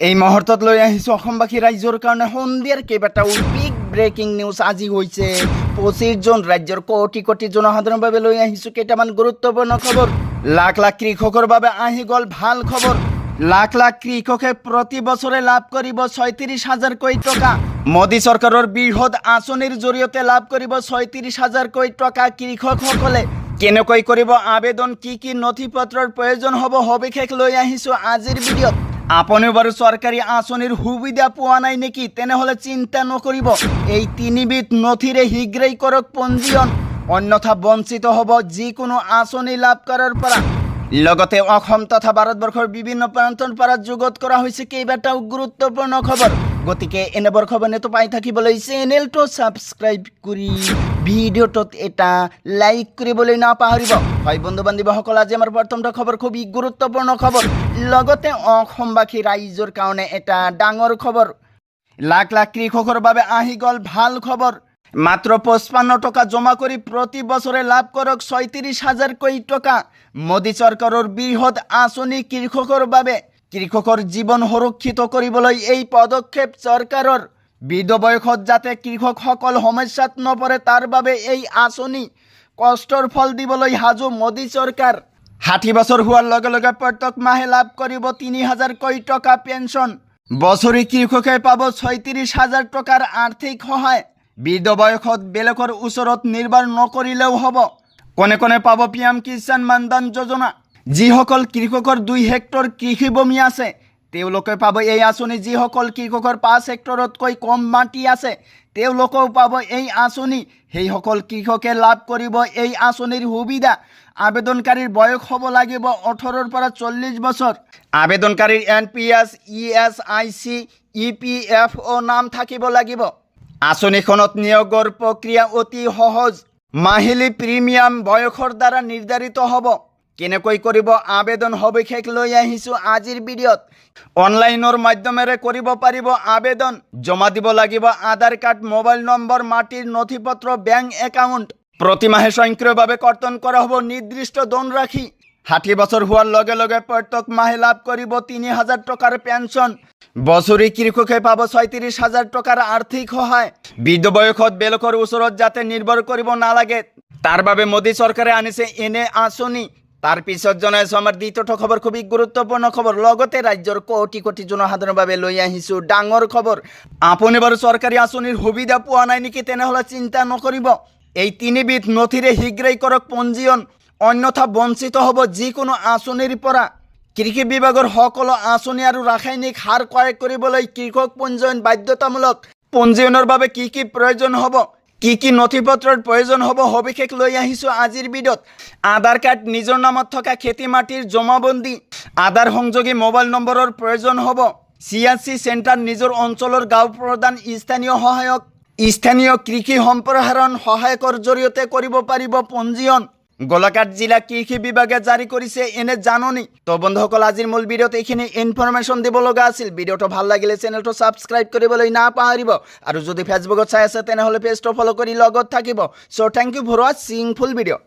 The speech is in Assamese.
এই মুহূৰ্তত লৈ আহিছো অসমবাসী ৰাইজৰ কাৰণে সন্ধিয়াৰ কেইবাটাও বিগ ব্ৰেকিং নিউজ আজি হৈছে 25 জন ৰাজ্যৰ কোটি কোটি জনসাধাৰণৰ বাবে লৈ আহিছো কেইটামান গুৰুত্বপূৰ্ণ খবৰ। লাখ লাখ কৃষকৰ বাবে আহি গ'ল ভাল খবৰ। লাখ লাখ কৃষকে প্ৰতি বছৰে লাভ কৰিব 36,000 কোটি টকা। মোদী চৰকাৰৰ বৃহৎ আঁচনিৰ জৰিয়তে লাভ কৰিব 36,000 কোটি টকা কৃষকসকলে। কেনেকৈ কৰিব আবেদন, কি নথি পত্ৰৰ প্ৰয়োজন হ'ব সবিশেষ লৈ আহিছো আজিৰ ভিডিঅ'ত। আপুনি বাৰু চৰকাৰী আঁচনিৰ সুবিধা পোৱা নাই নেকি? তেনেহ'লে চিন্তা নকৰিব, এই তিনিবিধ নথিৰে শীঘ্ৰেই কৰক পঞ্জীয়ন, অন্যথা বঞ্চিত হ'ব যিকোনো আঁচনি লাভ কৰাৰ পৰা। লগতে অসম তথা ভাৰতবৰ্ষৰ বিভিন্ন প্ৰান্তৰ পৰা যুগত কৰা হৈছে কেইবাটাও গুৰুত্বপূৰ্ণ খবৰ। গতিকে এনেবোৰ খবৰ নেতো পাই থাকিবলৈ চেনেলটো ছাবস্ক্ৰাইব কৰি ভিডিঅ'টোত এটা লাইক কৰিবলৈ নাপাহৰিব। হয় বন্ধু বান্ধৱীসকল, আজি আমাৰ প্ৰথমটো খবৰ খুবেই গুৰুত্বপূৰ্ণ খবৰ, লগতে অসমবাসী ৰাইজৰ কাৰণে এটা ডাঙৰ খবৰ। লাখ লাখ কৃষকৰ বাবে আহি গ'ল ভাল খবৰ। মাত্ৰ 55 টকা জমা কৰি প্ৰতি বছৰে লাভ কৰক 36,000 কোটি টকা। মোদী চৰকাৰৰ বৃহৎ আঁচনি কৃষকৰ বাবে। কৃষকৰ জীৱন সুৰক্ষিত কৰিবলৈ এই পদক্ষেপ চৰকাৰৰ। বৃদ্ধ বয়সত যাতে কৃষকসকল সমস্যাত নপৰে তাৰ বাবে এই আঁচনি কষ্টৰ ফল দিবলৈ সাজু মোদী চৰকাৰ। 60 বছৰ হোৱাৰ লগে লগে প্ৰত্যেক মাহে লাভ কৰিব 3,000 কোটি টকা পেঞ্চন। বছৰি কৃষকে পাব 36,000 টকাৰ আৰ্থিক সহায়। বৃদ্ধ বয়সত বেলেগৰ ওচৰত নিৰ্ভৰ নকৰিলেও হ'ব। কোনে কোনে পাব PM কিষাণ মানধন যোজনা? যিসকল কৃষকৰ 2 হেক্টৰ কৃষি ভূমি আছে তেওঁলোকে পাব এই আঁচনি। যিসকল কৃষকৰ 5 হেক্টৰতকৈ কম মাটি আছে তেওঁলোকেও পাব এই আঁচনি। সেইসকল কৃষকে লাভ কৰিব এই আঁচনিৰ সুবিধা। আবেদনকাৰীৰ বয়স হ'ব লাগিব 18 পৰা 40 বছৰ। আবেদনকাৰীৰ NPS, ESIC, EPFO নাম থাকিব লাগিব। আঁচনিখনত নিয়োগৰ প্ৰক্ৰিয়া অতি সহজ। মাহিলী প্ৰিমিয়াম বয়সৰ দ্বাৰা নিৰ্ধাৰিত হ'ব। কেনেকৈ কৰিব আবেদন সবিশেষ লৈ আহিছো আজিৰ ভিডিঅ'ত। অনলাইনৰ মাধ্যমেৰে কৰিব পাৰিব আবেদন। জমা দিব লাগিব আধাৰ কাৰ্ড, মোবাইল নম্বৰ, মাটিৰ নথি পত্ৰ, বেংক একাউণ্ট। প্ৰতি মাহে স্বয়ংক্ৰিয়ভাৱে কৰ্তন কৰা হ'ব নিৰ্দিষ্ট ধনৰাশি। 60 বছৰ হোৱাৰ লগে লগে প্ৰত্যেক মাহে লাভ কৰিব 3,000 টকাৰ পেঞ্চন। বছৰি কৃষকে পাব 36,000 টকাৰ আৰ্থিক সহায়। বৃদ্ধ বয়সত বেলেগৰ ওচৰত যাতে নিৰ্ভৰ কৰিব নালাগে তাৰ বাবে মোদী চৰকাৰে আনিছে এনে আঁচনি। তাৰ পিছত জনাইছো আমাৰ দ্বিতীয়টো খবৰ, খুবেই গুৰুত্বপূৰ্ণ খবৰ, লগতে ৰাজ্যৰ কোটি কোটি জনসাধাৰণৰ বাবে লৈ আহিছো ডাঙৰ খবৰ। আপুনি বাৰু চৰকাৰী আঁচনিৰ সুবিধা পোৱা নাই নেকি? তেনেহ'লে চিন্তা নকৰিব, এই তিনিবিধ নথিৰে শীঘ্ৰেই কৰক পঞ্জীয়ন, অন্যথা বঞ্চিত হ'ব যিকোনো আঁচনিৰ পৰা। কৃষি বিভাগৰ সকলো আঁচনি আৰু ৰাসায়নিক সাৰ ক্ৰয় কৰিবলৈ কৃষক পঞ্জীয়ন বাধ্যতামূলক। পঞ্জীয়নৰ বাবে কি প্ৰয়োজন হ'ব, কি নথি পত্ৰৰ প্ৰয়োজন হ'ব সবিশেষ লৈ আহিছো আজিৰ ভিডিঅ'ত। আধাৰ কাৰ্ড, নিজৰ নামত থকা খেতি মাটিৰ জমাবন্দী, আধাৰ সংযোগী মোবাইল নম্বৰৰ প্ৰয়োজন হ'ব। CSC চেণ্টাৰ, নিজৰ অঞ্চলৰ গাঁও প্ৰধান, স্থানীয় সহায়ক, স্থানীয় কৃষি সম্প্ৰসাৰণ সহায়কৰ জৰিয়তে কৰিব পাৰিব পঞ্জীয়ন। গোলাঘাট জিলা কৃষি বিভাগে জাৰি কৰিছে এনে জাননী। তো বন্ধুসকল, আজিৰ মূল ভিডিঅ'ত এইখিনি ইনফৰমেশ্যন দিব লগা আছিল। ভিডিঅ'টো ভাল লাগিলে চেনেলটো ছাবস্ক্ৰাইব কৰিবলৈ নাপাহৰিব, আৰু যদি ফেচবুকত চাই আছে তেনেহ'লে পেজটো ফ'ল' কৰি লগত থাকিব। চ' থেংক ইউ ফৰ ৱাচিং ফুল ভিডিঅ'।